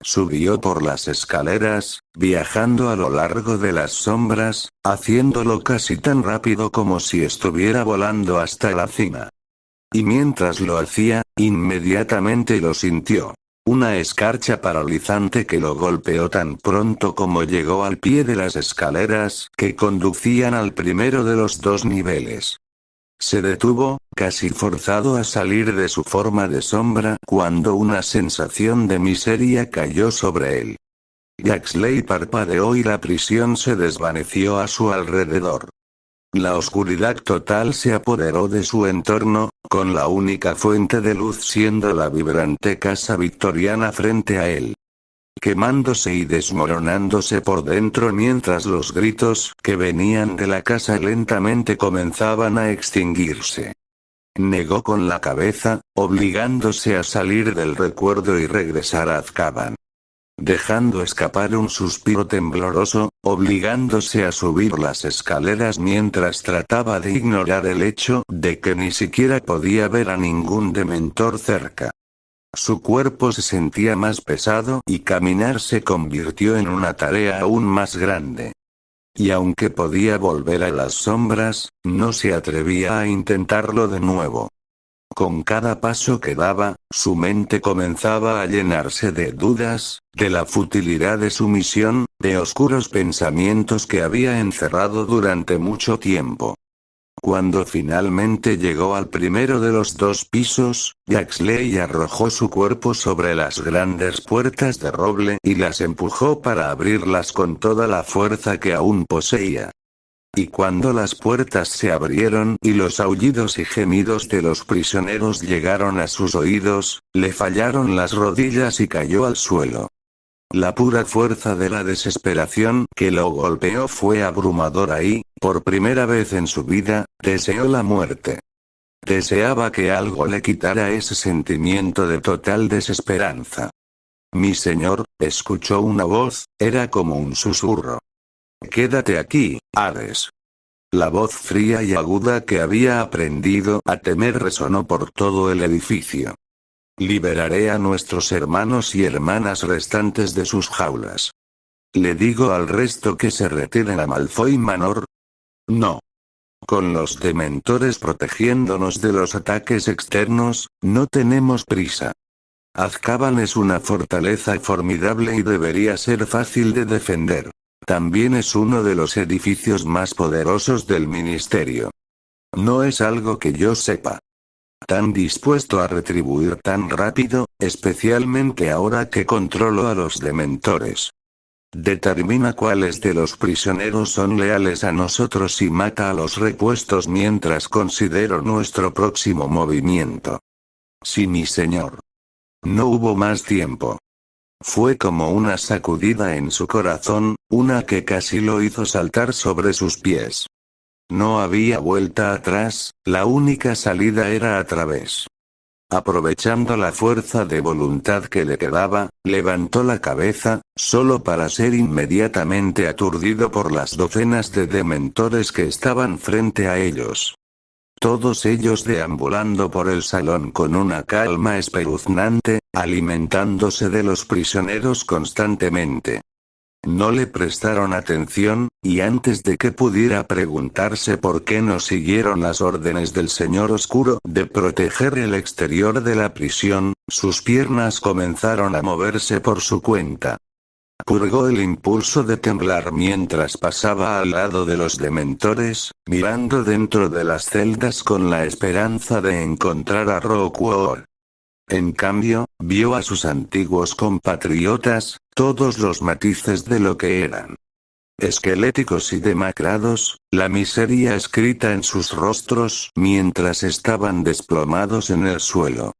Subió por las escaleras, viajando a lo largo de las sombras, haciéndolo casi tan rápido como si estuviera volando hasta la cima. Y mientras lo hacía, inmediatamente lo sintió. Una escarcha paralizante que lo golpeó tan pronto como llegó al pie de las escaleras que conducían al primero de los 2 niveles. Se detuvo, casi forzado a salir de su forma de sombra cuando una sensación de miseria cayó sobre él. Jaxley parpadeó y la prisión se desvaneció a su alrededor. La oscuridad total se apoderó de su entorno, con la única fuente de luz siendo la vibrante casa victoriana frente a él. Quemándose y desmoronándose por dentro mientras los gritos que venían de la casa lentamente comenzaban a extinguirse. Negó con la cabeza, obligándose a salir del recuerdo y regresar a Azkaban. Dejando escapar un suspiro tembloroso, obligándose a subir las escaleras mientras trataba de ignorar el hecho de que ni siquiera podía ver a ningún dementor cerca. Su cuerpo se sentía más pesado y caminar se convirtió en una tarea aún más grande. Y aunque podía volver a las sombras, no se atrevía a intentarlo de nuevo. Con cada paso que daba, su mente comenzaba a llenarse de dudas, de la futilidad de su misión, de oscuros pensamientos que había encerrado durante mucho tiempo. Cuando finalmente llegó al primero de los 2 pisos, Jaxley arrojó su cuerpo sobre las grandes puertas de roble y las empujó para abrirlas con toda la fuerza que aún poseía. Y cuando las puertas se abrieron y los aullidos y gemidos de los prisioneros llegaron a sus oídos, le fallaron las rodillas y cayó al suelo. La pura fuerza de la desesperación que lo golpeó fue abrumadora y, por primera vez en su vida, deseó la muerte. Deseaba que algo le quitara ese sentimiento de total desesperanza. Mi señor, escuchó una voz, era como un susurro. Quédate aquí, Ares. La voz fría y aguda que había aprendido a temer resonó por todo el edificio. Liberaré a nuestros hermanos y hermanas restantes de sus jaulas. ¿Le digo al resto que se retiren a Malfoy Manor? No. Con los dementores protegiéndonos de los ataques externos, no tenemos prisa. Azkaban es una fortaleza formidable y debería ser fácil de defender. También es uno de los edificios más poderosos del ministerio. No es algo que yo sepa. Tan dispuesto a retribuir tan rápido, especialmente ahora que controlo a los dementores. Determina cuáles de los prisioneros son leales a nosotros y mata a los repuestos mientras considero nuestro próximo movimiento. Sí, mi señor. No hubo más tiempo. Fue como una sacudida en su corazón, una que casi lo hizo saltar sobre sus pies. No había vuelta atrás, la única salida era a través. Aprovechando la fuerza de voluntad que le quedaba, levantó la cabeza, solo para ser inmediatamente aturdido por las docenas de dementores que estaban frente a ellos. Todos ellos deambulando por el salón con una calma espeluznante, alimentándose de los prisioneros constantemente. No le prestaron atención, y antes de que pudiera preguntarse por qué no siguieron las órdenes del Señor Oscuro de proteger el exterior de la prisión, sus piernas comenzaron a moverse por su cuenta. Purgó el impulso de temblar mientras pasaba al lado de los dementores, mirando dentro de las celdas con la esperanza de encontrar a Rockwell. En cambio, vio a sus antiguos compatriotas, todos los matices de lo que eran. Esqueléticos y demacrados, la miseria escrita en sus rostros mientras estaban desplomados en el suelo.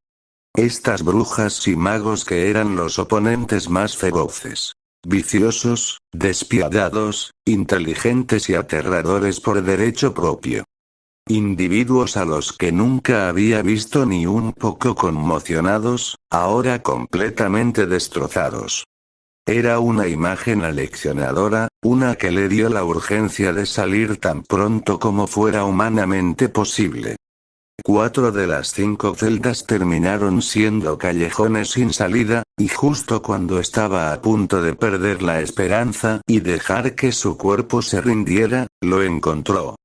Estas brujas y magos que eran los oponentes más feroces. Viciosos, despiadados, inteligentes y aterradores por derecho propio. Individuos a los que nunca había visto ni un poco conmocionados, ahora completamente destrozados. Era una imagen aleccionadora, una que le dio la urgencia de salir tan pronto como fuera humanamente posible. 4 de las 5 celdas terminaron siendo callejones sin salida, y justo cuando estaba a punto de perder la esperanza y dejar que su cuerpo se rindiera, lo encontró.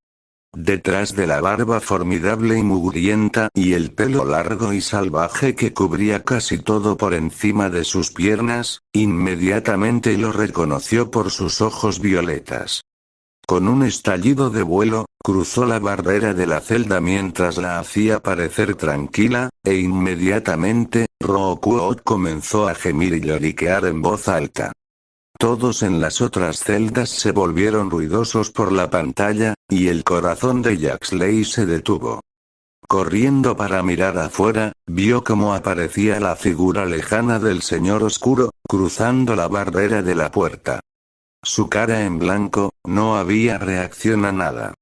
Detrás de la barba formidable y mugrienta y el pelo largo y salvaje que cubría casi todo por encima de sus piernas, inmediatamente lo reconoció por sus ojos violetas. Con un estallido de vuelo, cruzó la barrera de la celda mientras la hacía parecer tranquila, e inmediatamente, Rockwell comenzó a gemir y lloriquear en voz alta. Todos en las otras celdas se volvieron ruidosos por la pantalla, y el corazón de Jaxley se detuvo. Corriendo para mirar afuera, vio cómo aparecía la figura lejana del Señor Oscuro, cruzando la barrera de la puerta. Su cara en blanco, no había reacción a nada.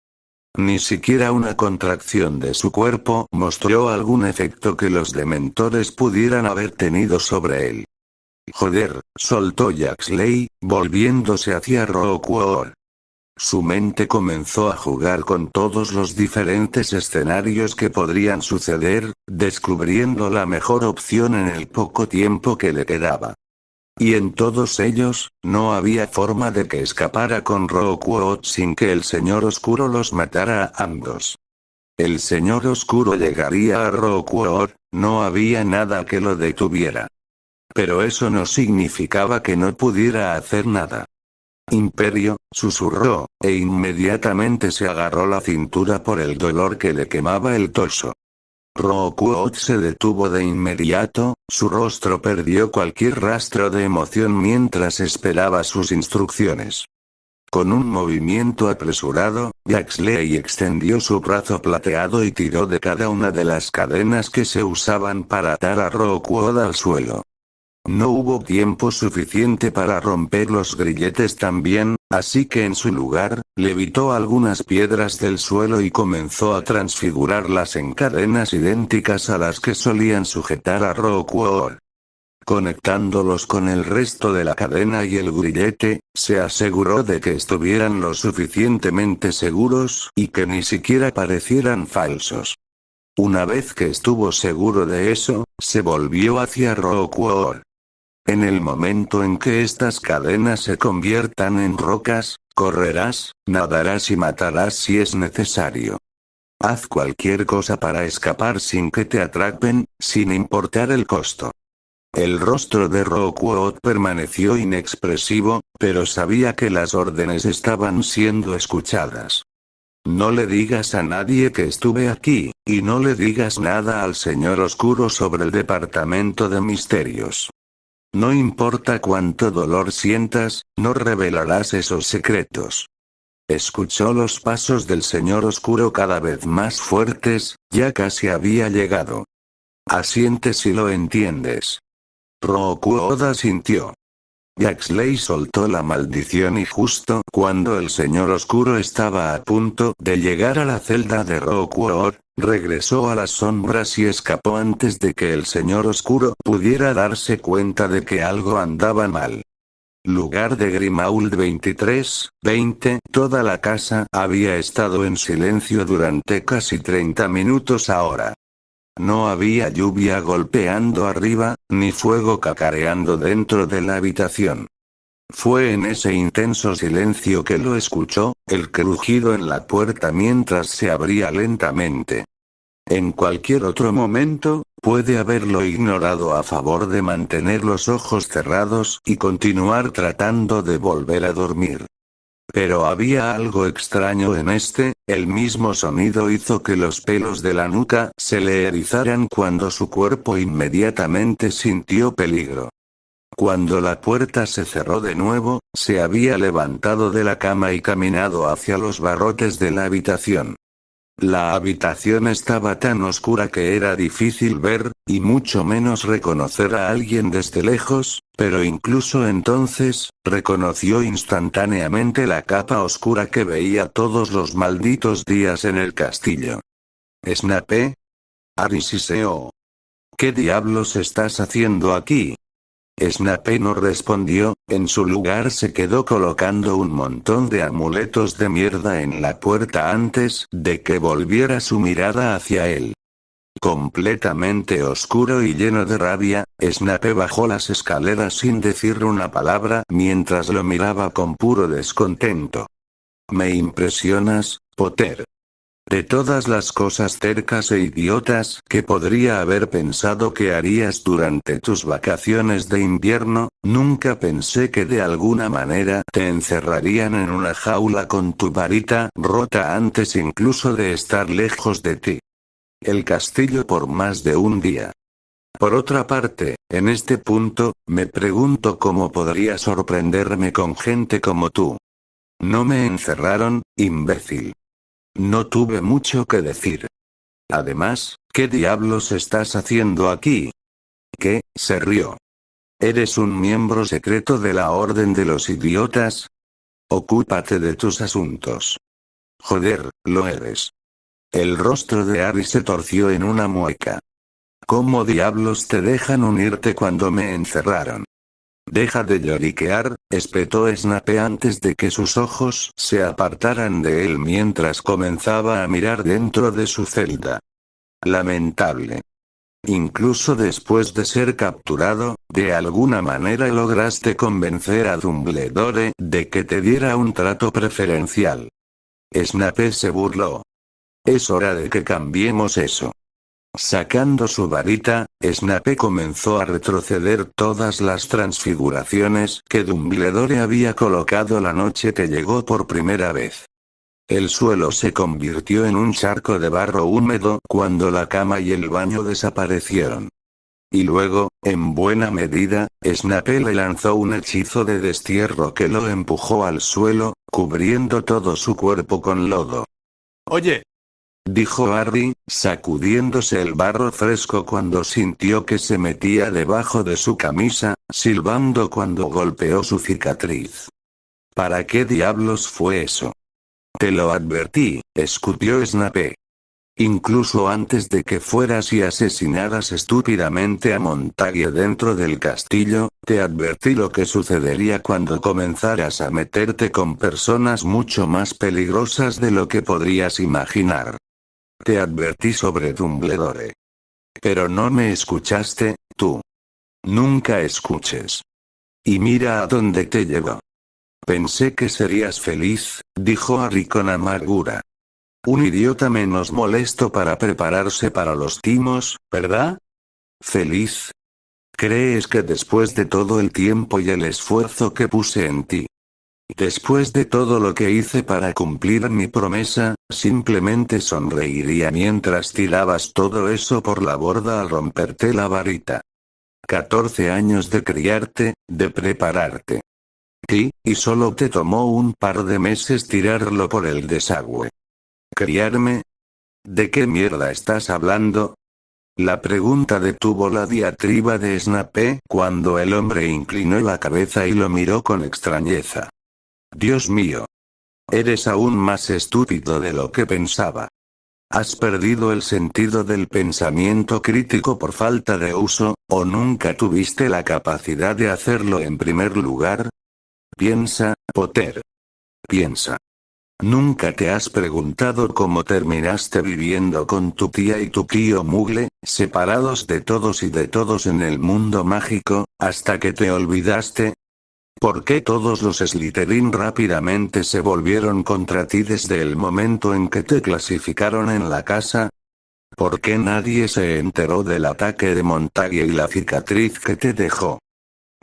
Ni siquiera una contracción de su cuerpo mostró algún efecto que los dementores pudieran haber tenido sobre él. Joder, soltó Jaxley, volviéndose hacia Rockwell. Su mente comenzó a jugar con todos los diferentes escenarios que podrían suceder, descubriendo la mejor opción en el poco tiempo que le quedaba. Y en todos ellos, no había forma de que escapara con Rockwell sin que el Señor Oscuro los matara a ambos. El Señor Oscuro llegaría a Rockwell, no había nada que lo detuviera. Pero eso no significaba que no pudiera hacer nada. Imperio, susurró, e inmediatamente se agarró la cintura por el dolor que le quemaba el torso. Rockwell se detuvo de inmediato, su rostro perdió cualquier rastro de emoción mientras esperaba sus instrucciones. Con un movimiento apresurado, Jaxley extendió su brazo plateado y tiró de cada una de las cadenas que se usaban para atar a Rookwood al suelo. No hubo tiempo suficiente para romper los grilletes también, así que en su lugar, levitó algunas piedras del suelo y comenzó a transfigurarlas en cadenas idénticas a las que solían sujetar a Rookwood. Conectándolos con el resto de la cadena y el grillete, se aseguró de que estuvieran lo suficientemente seguros y que ni siquiera parecieran falsos. Una vez que estuvo seguro de eso, se volvió hacia Rookwood. En el momento en que estas cadenas se conviertan en rocas, correrás, nadarás y matarás si es necesario. Haz cualquier cosa para escapar sin que te atrapen, sin importar el costo. El rostro de Rookwood permaneció inexpresivo, pero sabía que las órdenes estaban siendo escuchadas. No le digas a nadie que estuve aquí, y no le digas nada al Señor Oscuro sobre el Departamento de Misterios. No importa cuánto dolor sientas, no revelarás esos secretos. Escuchó los pasos del Señor Oscuro cada vez más fuertes, ya casi había llegado. Asiente si lo entiendes. Rookwood asintió. Jaxley soltó la maldición y justo cuando el Señor Oscuro estaba a punto de llegar a la celda de Rookwood, regresó a las sombras y escapó antes de que el Señor Oscuro pudiera darse cuenta de que algo andaba mal. Lugar de Grimmauld 23:20. Toda la casa había estado en silencio durante casi 30 minutos ahora. No había lluvia golpeando arriba, ni fuego cacareando dentro de la habitación. Fue en ese intenso silencio que lo escuchó, el crujido en la puerta mientras se abría lentamente. En cualquier otro momento, puede haberlo ignorado a favor de mantener los ojos cerrados y continuar tratando de volver a dormir. Pero había algo extraño en el mismo sonido hizo que los pelos de la nuca se le erizaran cuando su cuerpo inmediatamente sintió peligro. Cuando la puerta se cerró de nuevo, se había levantado de la cama y caminado hacia los barrotes de la habitación. La habitación estaba tan oscura que era difícil ver, y mucho menos reconocer a alguien desde lejos, pero incluso entonces, reconoció instantáneamente la capa oscura que veía todos los malditos días en el castillo. ¿Snape? Harry siseó. ¿Qué diablos estás haciendo aquí? Snape no respondió, en su lugar se quedó colocando un montón de amuletos de mierda en la puerta antes de que volviera su mirada hacia él. Completamente oscuro y lleno de rabia, Snape bajó las escaleras sin decir una palabra mientras lo miraba con puro descontento. Me impresionas, Potter. De todas las cosas tercas e idiotas que podría haber pensado que harías durante tus vacaciones de invierno, nunca pensé que de alguna manera te encerrarían en una jaula con tu varita rota antes incluso de estar lejos de ti. El castillo por más de un día. Por otra parte, en este punto, me pregunto cómo podría sorprenderme con gente como tú. No me encerraron, imbécil. No tuve mucho que decir. Además, ¿qué diablos estás haciendo aquí? ¿Qué? Se rió. ¿Eres un miembro secreto de la Orden de los Idiotas? Ocúpate de tus asuntos. Joder, lo eres. El rostro de Harry se torció en una mueca. ¿Cómo diablos te dejan unirte cuando me encerraron? Deja de lloriquear, espetó Snape antes de que sus ojos se apartaran de él mientras comenzaba a mirar dentro de su celda. Lamentable. Incluso después de ser capturado, de alguna manera lograste convencer a Dumbledore de que te diera un trato preferencial. Snape se burló. Es hora de que cambiemos eso. Sacando su varita, Snape comenzó a retroceder todas las transfiguraciones que Dumbledore había colocado la noche que llegó por primera vez. El suelo se convirtió en un charco de barro húmedo cuando la cama y el baño desaparecieron. Y luego, en buena medida, Snape le lanzó un hechizo de destierro que lo empujó al suelo, cubriendo todo su cuerpo con lodo. Oye, Dijo Harry, sacudiéndose el barro fresco cuando sintió que se metía debajo de su camisa, silbando cuando golpeó su cicatriz. ¿Para qué diablos fue eso? Te lo advertí, escupió Snape. Incluso antes de que fueras y asesinaras estúpidamente a Montague dentro del castillo, te advertí lo que sucedería cuando comenzaras a meterte con personas mucho más peligrosas de lo que podrías imaginar. Te advertí sobre Dumbledore. Pero no me escuchaste, tú. Nunca escuches. Y mira a dónde te llevó. Pensé que serías feliz, dijo Harry con amargura. Un idiota menos molesto para prepararse para los timos, ¿verdad? ¿Feliz? ¿Crees que después de todo el tiempo y el esfuerzo que puse en ti, después de todo lo que hice para cumplir mi promesa, simplemente sonreiría mientras tirabas todo eso por la borda al romperte la varita? 14 años de criarte, de prepararte. Y solo te tomó un par de meses tirarlo por el desagüe. ¿Criarme? ¿De qué mierda estás hablando? La pregunta detuvo la diatriba de Snape cuando el hombre inclinó la cabeza y lo miró con extrañeza. Dios mío. Eres aún más estúpido de lo que pensaba. ¿Has perdido el sentido del pensamiento crítico por falta de uso, o nunca tuviste la capacidad de hacerlo en primer lugar? Piensa, Potter. Piensa. ¿Nunca te has preguntado cómo terminaste viviendo con tu tía y tu tío Muggle, separados de todos y de todos en el mundo mágico, hasta que te olvidaste? ¿Por qué todos los Slytherin rápidamente se volvieron contra ti desde el momento en que te clasificaron en la casa? ¿Por qué nadie se enteró del ataque de Montague y la cicatriz que te dejó?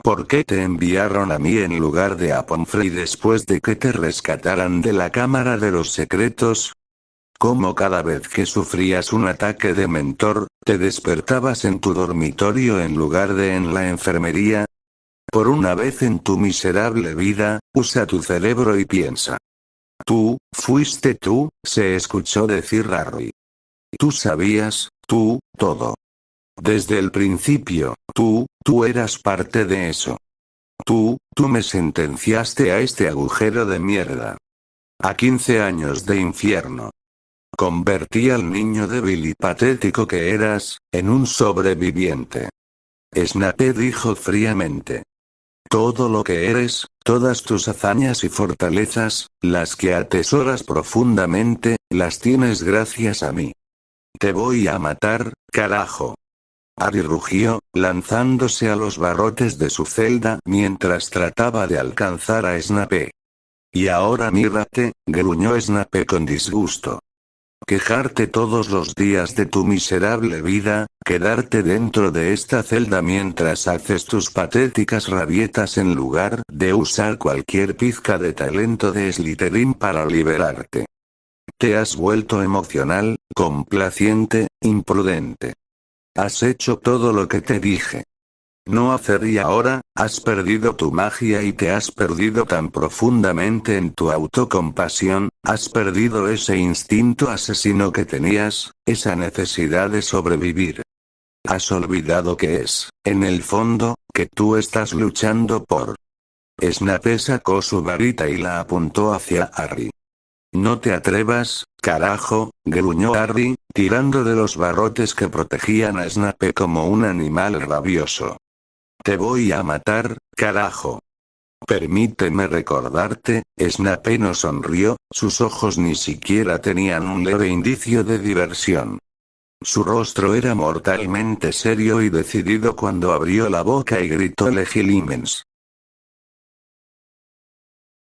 ¿Por qué te enviaron a mí en lugar de a Pomfrey después de que te rescataran de la Cámara de los Secretos? ¿Cómo cada vez que sufrías un ataque de mentor, te despertabas en tu dormitorio en lugar de en la enfermería? Por una vez en tu miserable vida, usa tu cerebro y piensa. Fuiste tú, se escuchó decir Harry. Tú sabías, todo. Desde el principio, tú eras parte de eso. Tú me sentenciaste a este agujero de mierda. A 15 años de infierno. Convertí al niño débil y patético que eras, en un sobreviviente. Snape dijo fríamente. Todo lo que eres, todas tus hazañas y fortalezas, las que atesoras profundamente, las tienes gracias a mí. Te voy a matar, carajo. Harry rugió, lanzándose a los barrotes de su celda mientras trataba de alcanzar a Snape. Y ahora mírate, gruñó Snape con disgusto. Quejarte todos los días de tu miserable vida, quedarte dentro de esta celda mientras haces tus patéticas rabietas en lugar de usar cualquier pizca de talento de Slytherin para liberarte. Te has vuelto emocional, complaciente, imprudente. Has hecho todo lo que te dije. No hacer y ahora, has perdido tu magia y te has perdido tan profundamente en tu autocompasión, has perdido ese instinto asesino que tenías, esa necesidad de sobrevivir. Has olvidado que es, en el fondo, que tú estás luchando por. Snape sacó su varita y la apuntó hacia Harry. No te atrevas, carajo, gruñó Harry, tirando de los barrotes que protegían a Snape como un animal rabioso. Te voy a matar, carajo. Permíteme recordarte, Snape no sonrió, sus ojos ni siquiera tenían un leve indicio de diversión. Su rostro era mortalmente serio y decidido cuando abrió la boca y gritó Legilimens.